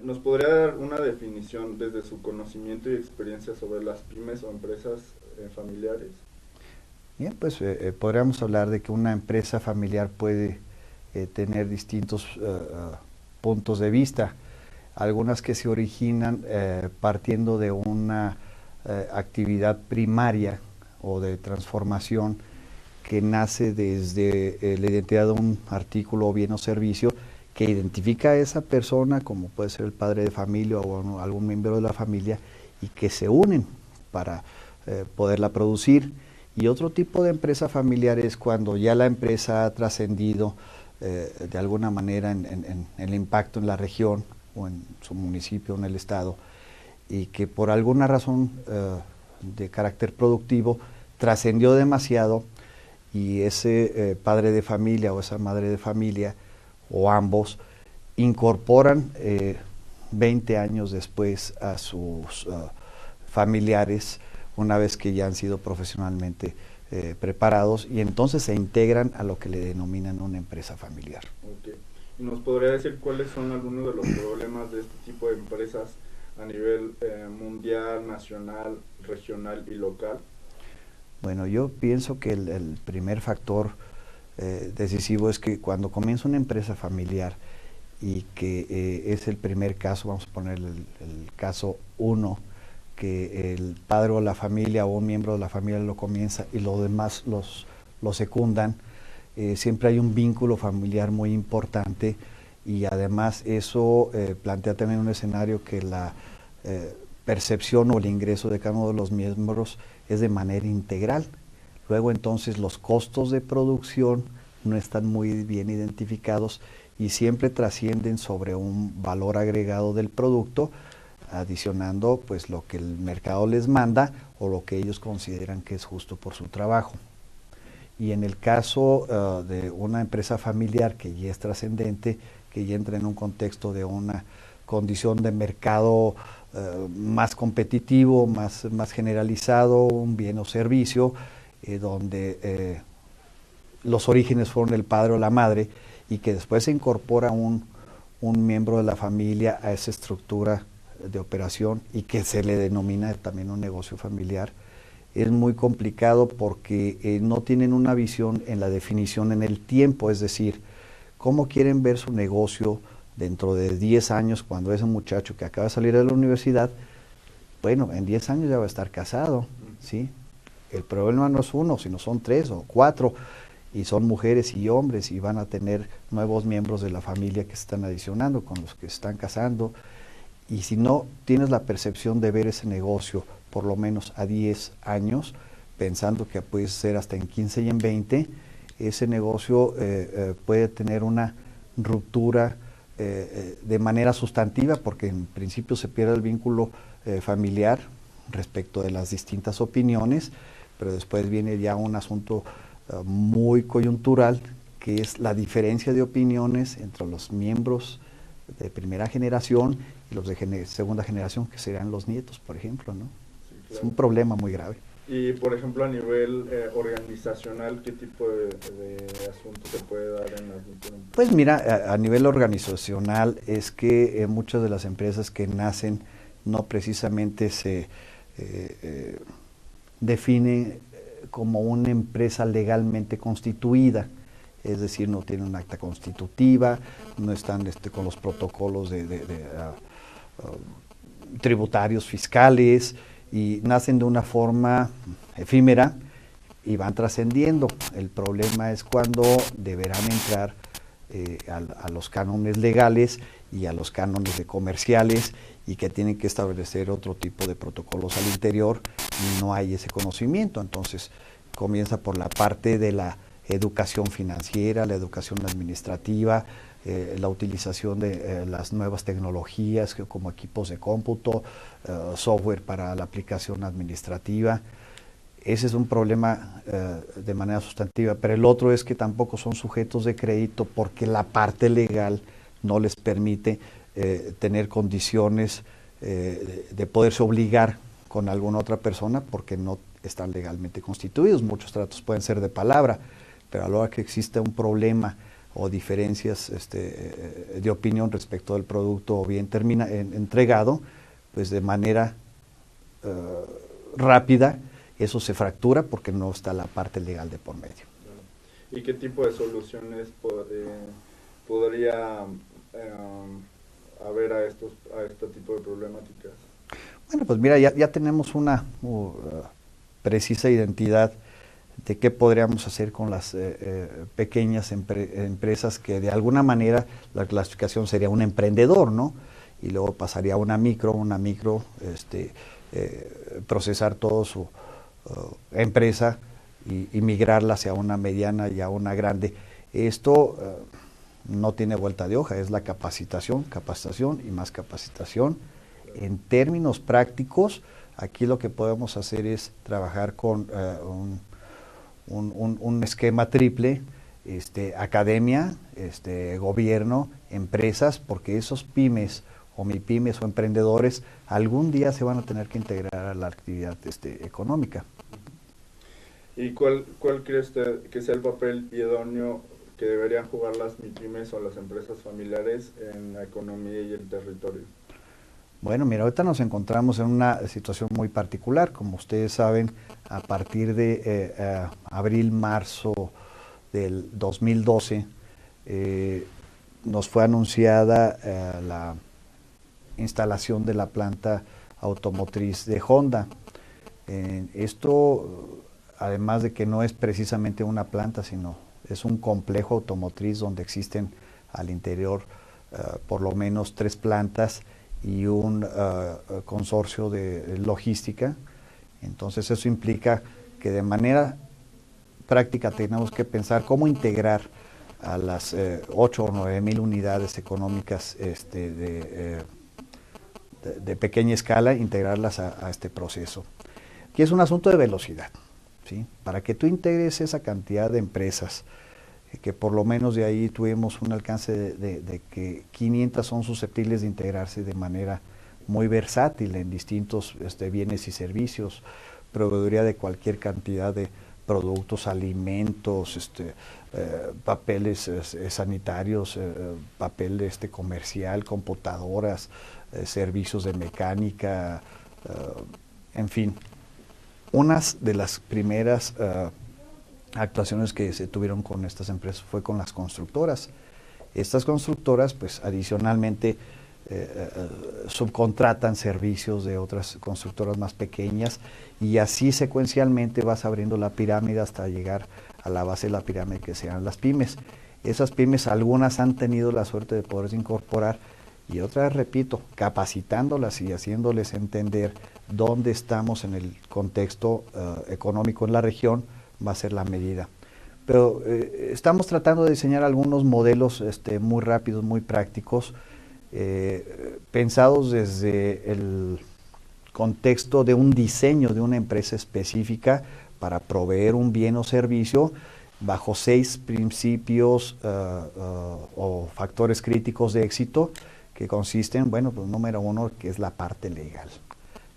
¿Nos podría dar una definición desde su conocimiento y experiencia sobre las pymes o empresas familiares? Bien, pues podríamos hablar de que una empresa familiar puede tener distintos puntos de vista, algunas que se originan partiendo de una actividad primaria o de transformación que nace desde la identidad de un artículo o bien o servicio que identifica a esa persona, como puede ser el padre de familia o algún miembro de la familia, y que se unen para poderla producir. Y otro tipo de empresa familiar es cuando ya la empresa ha trascendido de alguna manera en el impacto en la región o en su municipio o en el estado, y que por alguna razón de carácter productivo trascendió demasiado, y ese padre de familia o esa madre de familia o ambos incorporan 20 años después a sus familiares una vez que ya han sido profesionalmente preparados, y entonces se integran a lo que le denominan una empresa familiar. Okay. ¿Y nos podría decir cuáles son algunos de los problemas de este tipo de empresas a nivel mundial, nacional, regional y local? Bueno, yo pienso que el primer factor decisivo es que cuando comienza una empresa familiar y que es el primer caso, vamos a poner el caso uno, que el padre o la familia o un miembro de la familia lo comienza y los demás lo secundan, siempre hay un vínculo familiar muy importante, y además eso plantea también un escenario que la percepción o el ingreso de cada uno de los miembros es de manera integral. Luego entonces los costos de producción no están muy bien identificados y siempre trascienden sobre un valor agregado del producto, adicionando pues lo que el mercado les manda o lo que ellos consideran que es justo por su trabajo. Y en el caso de una empresa familiar que ya es trascendente, que ya entra en un contexto de una condición de mercado más competitivo, más generalizado, un bien o servicio, donde los orígenes fueron el padre o la madre, y que después se incorpora un miembro de la familia a esa estructura de operación y que se le denomina también un negocio familiar, es muy complicado porque no tienen una visión en la definición en el tiempo, es decir, cómo quieren ver su negocio dentro de 10 años, cuando ese muchacho que acaba de salir de la universidad, bueno, en 10 años ya va a estar casado, ¿sí? El problema no es uno, sino son 3 o 4, y son mujeres y hombres, y van a tener nuevos miembros de la familia que se están adicionando, con los que se están casando. Y si no tienes la percepción de ver ese negocio por lo menos a 10 años, pensando que puede ser hasta en 15 y en 20, ese negocio puede tener una ruptura de manera sustantiva, porque en principio se pierde el vínculo familiar respecto de las distintas opiniones, pero después viene ya un asunto muy coyuntural, que es la diferencia de opiniones entre los miembros de primera generación y los de segunda generación, que serán los nietos, por ejemplo, ¿no? Sí, Es claro. un problema muy grave. Y por ejemplo a nivel organizacional, ¿qué tipo de asunto se puede dar en las microempresas? Pues mira, a nivel organizacional es que muchas de las empresas que nacen no precisamente se definen como una empresa legalmente constituida, es decir, no tienen un acta constitutiva, no están con los protocolos tributarios, fiscales, y nacen de una forma efímera y van trascendiendo. El problema es cuando deberán entrar a los cánones legales y a los cánones de comerciales, y que tienen que establecer otro tipo de protocolos al interior, y no hay ese conocimiento. Entonces comienza por la parte de la educación financiera, la educación administrativa, la utilización de las nuevas tecnologías como equipos de cómputo, software para la aplicación administrativa. Ese es un problema de manera sustantiva, pero el otro es que tampoco son sujetos de crédito, porque la parte legal no les permite tener condiciones de poderse obligar con alguna otra persona, porque no están legalmente constituidos. Muchos tratos pueden ser de palabra, pero a la hora que existe un problema o diferencias de opinión respecto del producto o bien entregado, pues de manera rápida eso se fractura porque no está la parte legal de por medio. ¿Y qué tipo de soluciones podría haber a este tipo de problemáticas? Bueno, pues mira, ya tenemos una precisa identidad de qué podríamos hacer con las pequeñas empresas que de alguna manera la clasificación sería un emprendedor, ¿no? Y luego pasaría a una micro, procesar toda su empresa y migrarla hacia una mediana y a una grande. Esto no tiene vuelta de hoja, es la capacitación y más capacitación. En términos prácticos, aquí lo que podemos hacer es trabajar con un esquema triple, academia, gobierno, empresas, porque esos pymes o MIPYMES o emprendedores algún día se van a tener que integrar a la actividad económica. ¿Y cuál cree usted que sea el papel idóneo que deberían jugar las MIPYMES o las empresas familiares en la economía y el territorio? Bueno, mira, ahorita nos encontramos en una situación muy particular. Como ustedes saben, a partir de abril, marzo del 2012, nos fue anunciada la instalación de la planta automotriz de Honda. Esto, además de que no es precisamente una planta, sino es un complejo automotriz donde existen al interior por lo menos 3 plantas y un consorcio de logística. Entonces eso implica que de manera práctica tenemos que pensar cómo integrar a las 8 o 9 mil unidades económicas de pequeña escala, integrarlas a este proceso. Aquí es un asunto de velocidad, ¿sí? Para que tú integres esa cantidad de empresas, que por lo menos de ahí tuvimos un alcance de que 500 son susceptibles de integrarse de manera muy versátil en distintos bienes y servicios, proveeduría de cualquier cantidad de productos, alimentos, papeles sanitarios, papel comercial, computadoras, servicios de mecánica, en fin. Unas de las primeras actuaciones que se tuvieron con estas empresas fue con las constructoras. Estas constructoras, pues adicionalmente, subcontratan servicios de otras constructoras más pequeñas y así secuencialmente vas abriendo la pirámide hasta llegar a la base de la pirámide que sean las pymes. Esas pymes, algunas han tenido la suerte de poderse incorporar y otra vez repito, capacitándolas y haciéndoles entender dónde estamos en el contexto económico en la región, va a ser la medida. Pero estamos tratando de diseñar algunos modelos muy rápidos, muy prácticos, pensados desde el contexto de un diseño de una empresa específica para proveer un bien o servicio bajo 6 principios o factores críticos de éxito que consisten, bueno, pues número 1, que es la parte legal.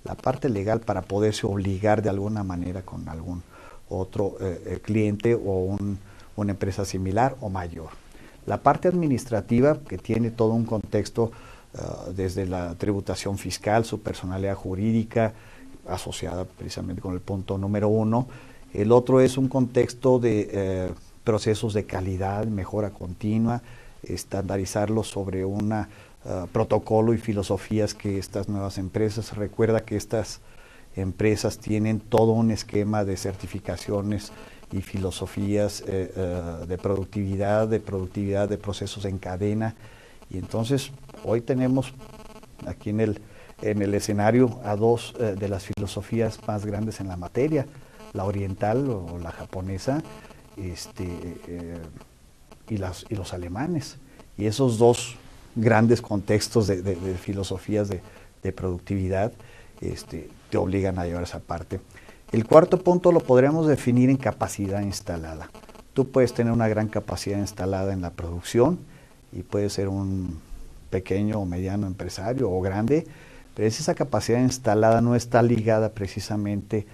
La parte legal para poderse obligar de alguna manera con algún otro cliente o una empresa similar o mayor. La parte administrativa, que tiene todo un contexto desde la tributación fiscal, su personalidad jurídica, asociada precisamente con el punto número 1. El otro es un contexto de procesos de calidad, mejora continua, estandarizarlos sobre un protocolo y filosofías que estas nuevas empresas, recuerda que estas empresas tienen todo un esquema de certificaciones y filosofías de productividad, de procesos en cadena. Y entonces hoy tenemos aquí en el escenario a 2 de las filosofías más grandes en la materia, la oriental o la japonesa y los alemanes. Y esos 2 grandes contextos de filosofías de productividad te obligan a llevar esa parte. El cuarto punto lo podríamos definir en capacidad instalada. Tú puedes tener una gran capacidad instalada en la producción y puedes ser un pequeño o mediano empresario o grande, pero esa capacidad instalada no está ligada precisamente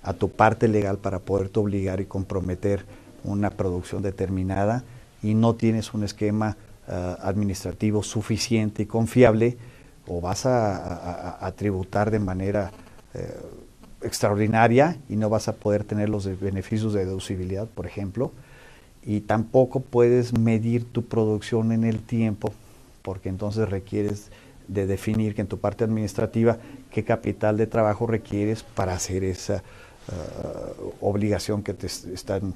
a tu parte legal para poderte obligar y comprometer una producción determinada y no tienes un esquema administrativo suficiente y confiable, o vas a tributar de manera extraordinaria y no vas a poder tener los beneficios de deducibilidad, por ejemplo, y tampoco puedes medir tu producción en el tiempo, porque entonces requieres de definir que en tu parte administrativa qué capital de trabajo requieres para hacer esa obligación que te están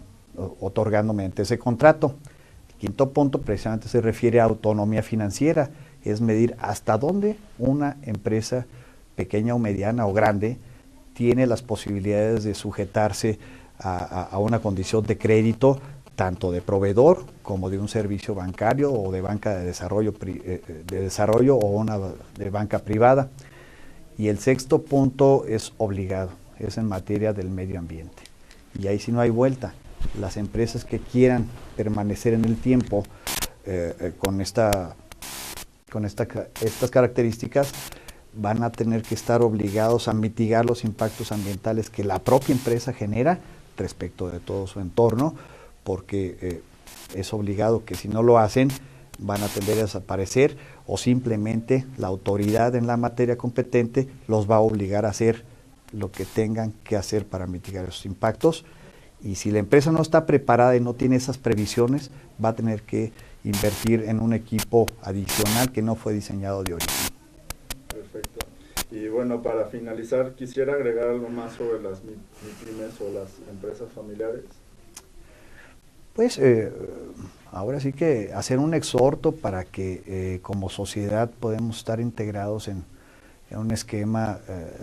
otorgando mediante ese contrato. El quinto punto precisamente se refiere a autonomía financiera, es medir hasta dónde una empresa pequeña o mediana o grande tiene las posibilidades de sujetarse a una condición de crédito, tanto de proveedor como de un servicio bancario o de banca de desarrollo o una de banca privada. Y el sexto punto es obligado, es en materia del medio ambiente. Y ahí sí no hay vuelta. Las empresas que quieran permanecer en el tiempo con estas características van a tener que estar obligados a mitigar los impactos ambientales que la propia empresa genera respecto de todo su entorno, porque es obligado que si no lo hacen van a tender a desaparecer, o simplemente la autoridad en la materia competente los va a obligar a hacer lo que tengan que hacer para mitigar esos impactos. Y si la empresa no está preparada y no tiene esas previsiones, va a tener que invertir en un equipo adicional que no fue diseñado de origen. Perfecto. Y bueno, para finalizar, quisiera agregar algo más sobre las MIPYMES o las empresas familiares. Pues ahora sí que hacer un exhorto para que como sociedad podemos estar integrados en un esquema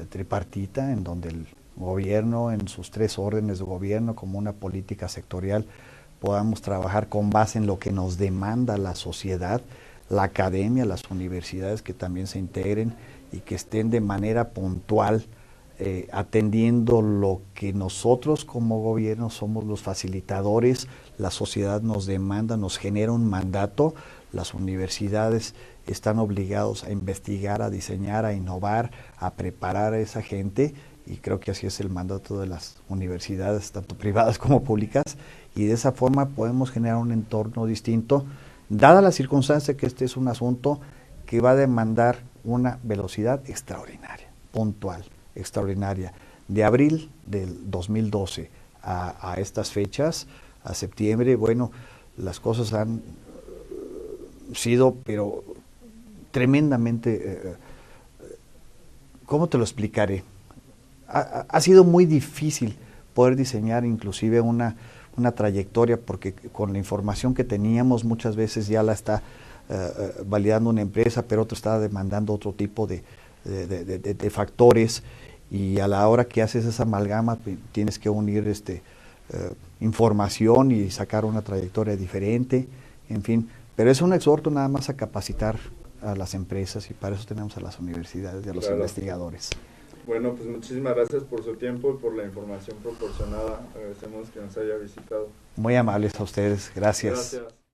tripartita, en donde el gobierno, en sus tres órdenes de gobierno, como una política sectorial, podamos trabajar con base en lo que nos demanda la sociedad, la academia, las universidades que también se integren y que estén de manera puntual atendiendo lo que nosotros como gobierno somos los facilitadores, la sociedad nos demanda, nos genera un mandato, las universidades están obligados a investigar, a diseñar, a innovar, a preparar a esa gente, y creo que así es el mandato de las universidades, tanto privadas como públicas, y de esa forma podemos generar un entorno distinto, dada la circunstancia que este es un asunto que va a demandar una velocidad extraordinaria, puntual, extraordinaria. De abril del 2012 a estas fechas, a septiembre, bueno, las cosas han sido, pero tremendamente, ¿cómo te lo explicaré? Ha sido muy difícil poder diseñar inclusive una trayectoria, porque con la información que teníamos muchas veces ya la está validando una empresa, pero otra está demandando otro tipo de factores, y a la hora que haces esa amalgama tienes que unir información y sacar una trayectoria diferente, en fin, pero es un exhorto nada más a capacitar a las empresas, y para eso tenemos a las universidades y a los investigadores. Bueno, pues muchísimas gracias por su tiempo y por la información proporcionada. Agradecemos que nos haya visitado. Muy amables a ustedes, gracias. Gracias.